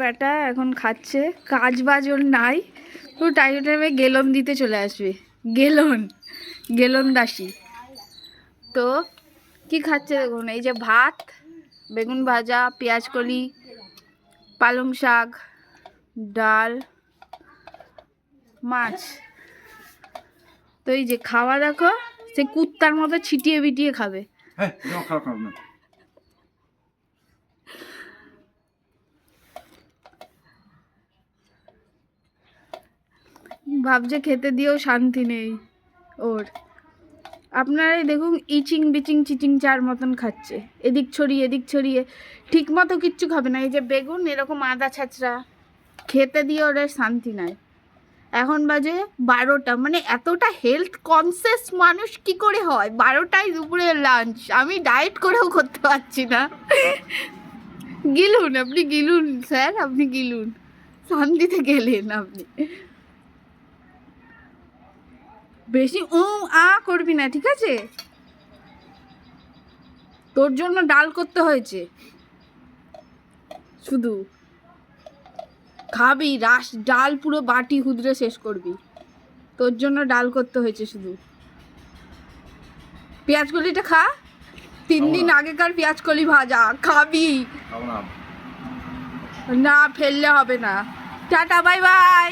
বেটা এখন খাচ্ছে, কাজ বাজ ওর নাই, তো টাইমে টাইমে গেলন দিতে চলে আসবে। গেলন দাসী। তো কি খাচ্ছে দেখুন, এই যে ভাত, বেগুন ভাজা, পেঁয়াজ কলি, পালং শাক, ডাল, মাছ। তো এই যে খাওয়া দেখো, সে কুত্তার মতো ছিটিয়ে বিটিয়ে খাবে। ভাবছে খেতে দিয়েও শান্তি নেই ওর। আপনারাই দেখুন, ইচিং বিচিং চিচিং চার মতন খাচ্ছে, এদিক ছড়িয়ে ঠিক মতো কিচ্ছু খাবে না। এই যে বেগুন এরকম আদা ছাঁচড়া, খেতে দিয়ে ওর শান্তি নাই। এখন বাজে 12টা, মানে এতটা হেলথ কনসিয়াস মানুষ কি করে হয় 12টায় দুপুরে লাঞ্চ? আমি ডায়েট করেও করতে পারছি না। গিলুন, আপনি গিলুন স্যার, আপনি গিলুন, শান্তিতে গেলেন আপনি। বেশি করবি না, ঠিক আছে? তোর জন্য ডাল করতে হয়েছে, শুধু খাবি রাস ডাল, পুরো বাটি হুদরে শেষ করবি। তোর জন্য ডাল করতে হয়েছে শুধু। পেঁয়াজ কলিটা খা, 3 দিন আগেকার পেঁয়াজ কলি ভাজা খাবি না, ফেললে হবে না। Tata, bye bye.